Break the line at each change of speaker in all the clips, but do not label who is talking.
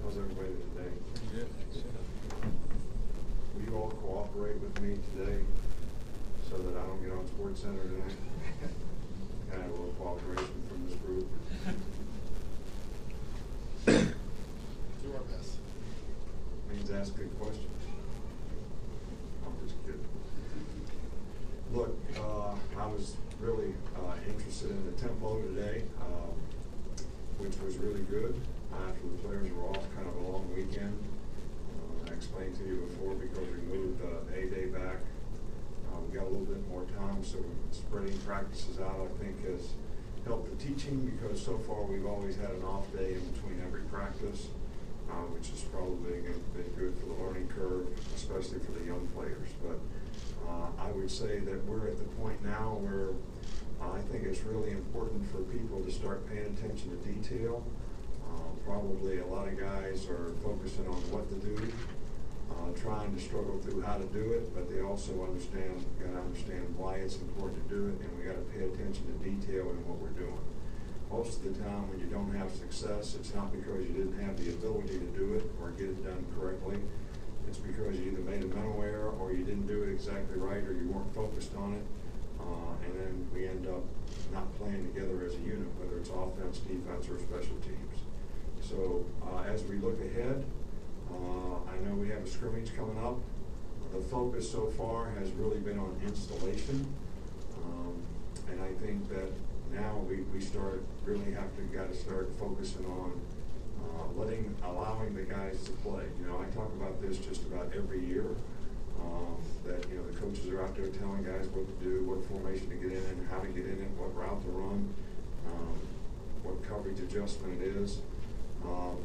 How's everybody today?
Good.
Will you all cooperate with me today so that I don't get on SportsCenter tonight? Kind of a little cooperation from this group.
Do our best.
Means ask good questions. I'm just kidding. Look, I was really interested in the tempo today, which was really good. After the players were off, kind of a long weekend. I explained to you before, because we moved A Day back. We got a little bit more time, so spreading practices out, I think, has helped the teaching, because so far we've always had an off day in between every practice, which has probably been good for the learning curve, especially for the young players. But I would say that we're at the point now where I think it's really important for people to start paying attention to detail. Probably a lot of guys are focusing on what to do, trying to struggle through how to do it, but they also got to understand why it's important to do it, and we got to pay attention to detail in what we're doing. Most of the time when you don't have success, it's not because you didn't have the ability to do it or get it done correctly. It's because you either made a mental error, or you didn't do it exactly right, or you weren't focused on it, and then we end up not playing together as a unit, whether it's offense, defense, or special teams. So as we look ahead, I know we have a scrimmage coming up. The focus so far has really been on installation, and I think that now we got to start focusing on allowing the guys to play. You know, I talk about this just about every year, that, you know, the coaches are out there telling guys what to do, what formation to get in, how to get in it, what route to run, what coverage adjustment it is.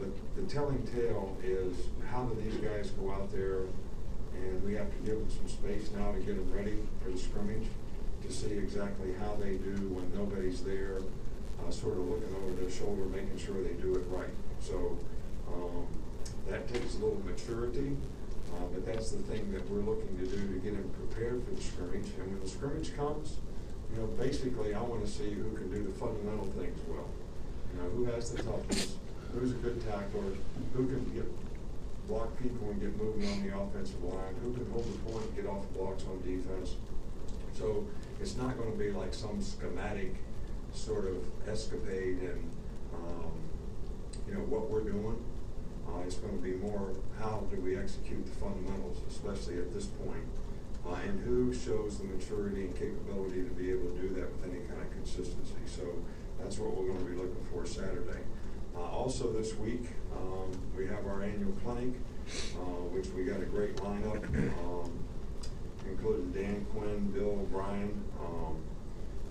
But the telling tale is, how do these guys go out there, and we have to give them some space now to get them ready for the scrimmage, to see exactly how they do when nobody's there, sort of looking over their shoulder, making sure they do it right. So that takes a little maturity, but that's the thing that we're looking to do to get them prepared for the scrimmage. And when the scrimmage comes, you know, basically I want to see who can do the fundamental things well. You know, who has the toughness, who's a good tackler, who can block people and get moving on the offensive line, who can hold the point and get off blocks on defense. So it's not going to be like some schematic sort of escapade and you know, what we're doing. It's going to be more, how do we execute the fundamentals, especially at this point, and who shows the maturity and capability to be able to do that with any kind of consistency. So that's what we're going to be looking for Saturday. Also this week, we have our annual clinic, which we got a great lineup, including Dan Quinn, Bill O'Brien,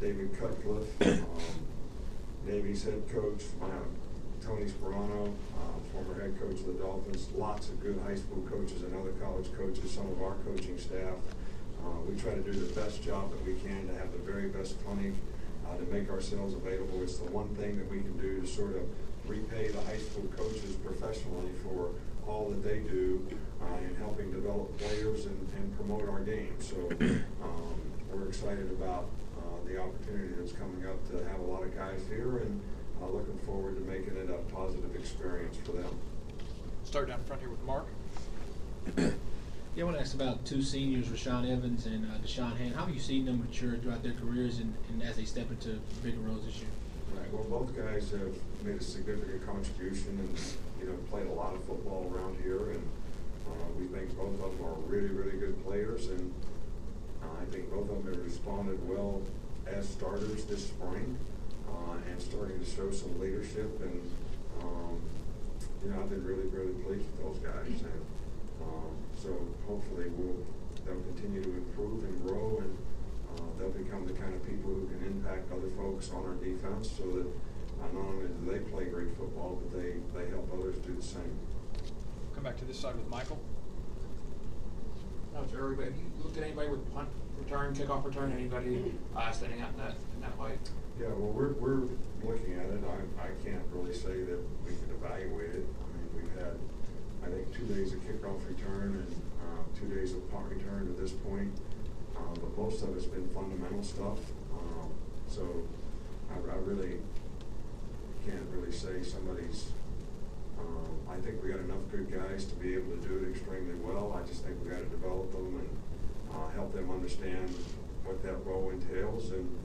David Cutcliffe, Navy's head coach, Tony Sperano, former head coach of the Dolphins, lots of good high school coaches and other college coaches, some of our coaching staff. We try to do the best job that we can to have the very best clinic, to make ourselves available. It's the one thing that we can do to sort of repay the high school coaches professionally for all that they do in helping develop players and promote our game. So we're excited about the opportunity that's coming up to have a lot of guys here, and looking forward to making it a positive experience for them.
Start down front here with Mark.
Yeah, I want to ask about two seniors, Rashawn Evans and Deshaun Hand. How have you seen them mature throughout their careers and as they step into bigger roles this year?
Right. Well, both guys have made a significant contribution and, you know, played a lot of football around here, and we think both of them are really, really good players, and I think both of them have responded well as starters this spring, and starting to show some leadership, and you know, I've been really, really pleased with those guys, and so hopefully they'll continue to improve and grow, and they'll become the kind of people who can impact other folks on our defense, so that not only do they play great football, but they help others do the same.
Come back to this side with Michael.
Jerry, have you looked at anybody with punt return, kickoff return, anybody standing out in that way?
Yeah, well, we're looking at it. I can't really say that we can evaluate it. I mean, we've had, I think, 2 days of kickoff return and 2 days of punt return to this point, but most of it's been fundamental stuff. So I really can't really say somebody's. I I think we got enough good guys to be able to do it extremely well. I just think we got to develop them and help them understand what that role entails, and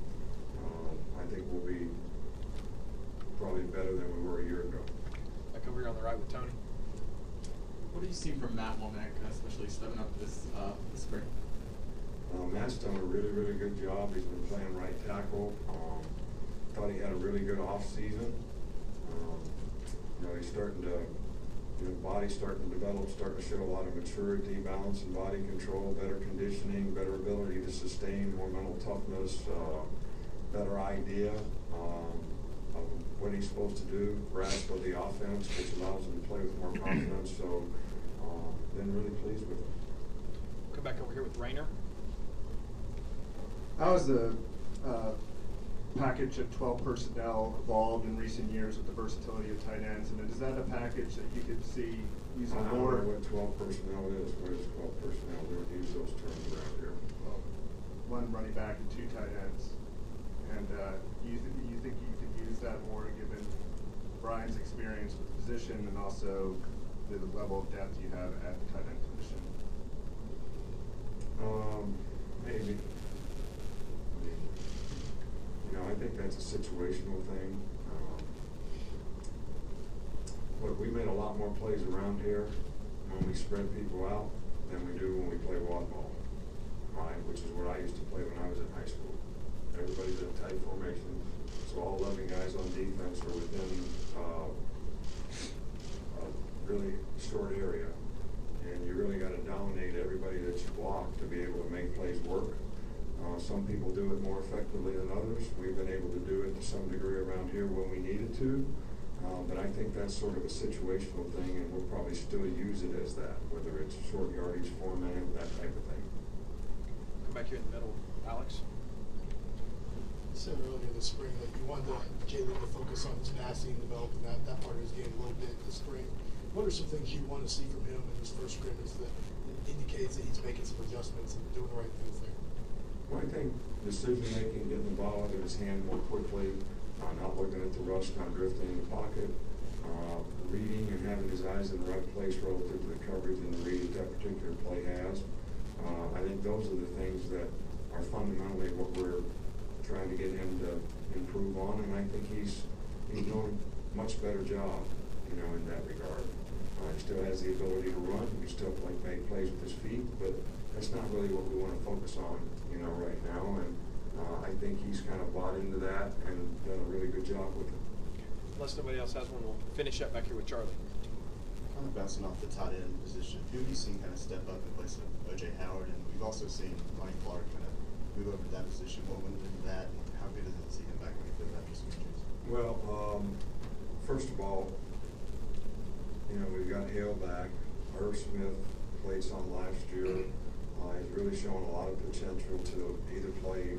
I think we'll be probably better than we were a year ago.
Back over here on the right with Tony.
What have you seen from Matt Womack, especially stepping up this spring?
Matt's done a really, really good job. He's been playing right tackle. Thought he had a really good off season. You know, he's starting to, you know, body's starting to develop, starting to show a lot of maturity, balance and body control, better conditioning, better ability to sustain, more mental toughness, better idea of what he's supposed to do, grasp of the offense, which allows him to play with more confidence. So, been really pleased with him.
Come back over here with Rayner.
How has the package of 12 personnel evolved in recent years with the versatility of tight ends? And is that a package that you could see using
I don't
more?
know what 12 personnel is. What is 12 personnel? We don't use those terms around here.
One running back and 2 tight ends. And you think you could use that more given Brian's experience with the position and also the level of depth you have at the tight end position?
Maybe. You know, I think that's a situational thing. Look, we made a lot more plays around here when we spread people out than we do when we play wad ball, right? Which is what I used to play when I was in high school. Everybody's in tight formation, so all 11 guys on defense are within a really short area, and you really got to dominate everybody that you block to be able to make plays work. Some people do it more effectively than others. We've been able to do it to some degree around here when we needed to, but I think that's sort of a situational thing, and we'll probably still use it as that, whether it's short yardage, 4 minute, that type of thing.
Come back here in the middle, Alex.
You said earlier this spring that you wanted Jalen to focus on his passing, developing that part of his game a little bit this spring. What are some things you want to see from him in his first scrimmage that indicates that he's making some adjustments and doing the right things there?
Well, I think decision-making, getting the ball out of his hand more quickly, not looking at the rush, not drifting in the pocket, reading and having his eyes in the right place relative to the coverage and the read that particular play has. I think those are the things that are fundamentally what we're trying to get him to improve on, and I think he's doing a much better job, you know, in that regard. He still has the ability to run. He still make plays with his feet, but that's not really what we want to focus on, you know, right now. And I think he's kind of bought into that and done a really good job with it.
Unless nobody else has one, we'll finish up back here with Charlie.
Kind of bouncing off the tight end position, who have you seen kind of step up in place of O.J. Howard? And we've also seen Ronnie Clark kind of move over to that position. What went into that, and how good is it to see him back when he plays after some injuries?
Well, first of all, you know, we've got Hale back. Irv Smith played some last year. He's really shown a lot of potential to either play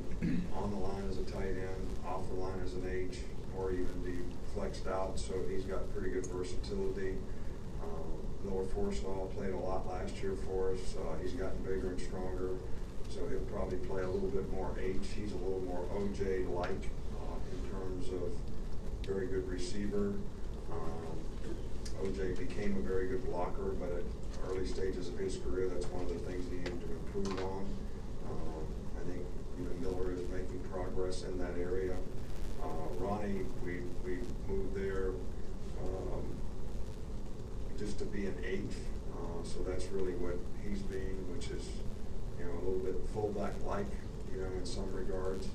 on the line as a tight end, off the line as an H, or even be flexed out. So he's got pretty good versatility. Noah Forstall played a lot last year for us. He's gotten bigger and stronger, so he'll probably play a little bit more H. He's a little more OJ-like in terms of very good receiver. OJ became a very good blocker, but at early stages of his career, that's one of the things he needed to improve on. I think even Miller is making progress in that area. Ronnie, we moved there just to be an H, so that's really what he's being, which is, you know, a little bit fullback-like, you know, in some regards.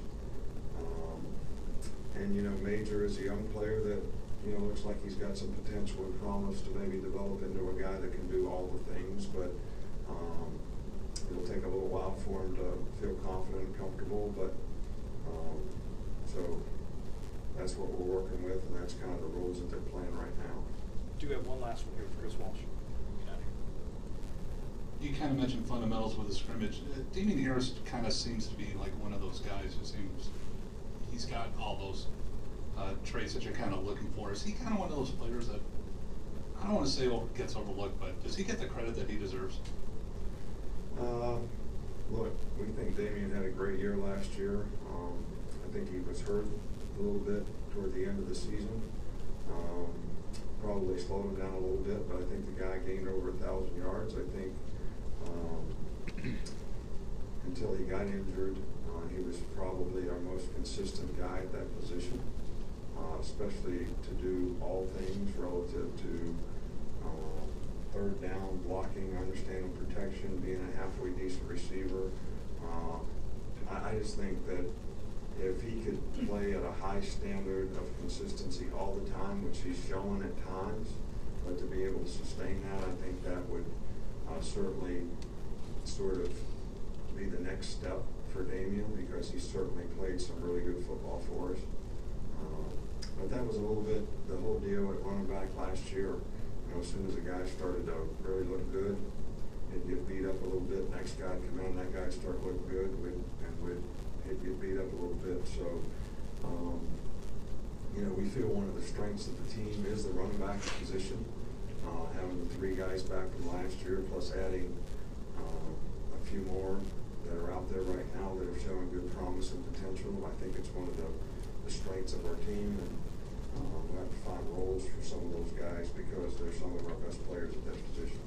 And, you know, Major is a young player that, you know, looks like he's got some potential and promise to maybe develop into a guy that can do all the things, but it'll take a little while for him to feel confident and comfortable, but so that's what we're working with, and that's kind of the roles that they're playing right now.
Do have one last one here with Chris Walsh.
You kind of mentioned fundamentals with the scrimmage. Damien Harris kind of seems to be like one of those guys who seems he's got all those traits that you're kind of looking for. Is he kind of one of those players that, I don't want to say gets overlooked, but does he get the credit that he deserves?
Look, we think Damien had a great year last year. I think he was hurt a little bit toward the end of the season. probably slowed him down a little bit, but I think the guy gained over 1,000 yards. I think until he got injured, he was probably our most consistent guy at that position, especially to do all things relative to third down, blocking, understanding protection, being a halfway decent receiver. I just think that if he could play at a high standard of consistency all the time, which he's shown at times, but to be able to sustain that, I think that would certainly sort of be the next step for Damian, because he's certainly played some really good football for us. But that was a little bit the whole deal at running back last year. You know, as soon as a guy started to really look good, he'd get beat up a little bit. Next guy would come in, that guy'd start looking good, he'd get beat up a little bit. So, you know, we feel one of the strengths of the team is the running back position. Having the 3 guys back from last year, plus adding a few more that are out there right now that are showing good promise and potential. I think it's one of the strengths of our team, and we'll have to find roles for some of those guys because they're some of our best players at that position.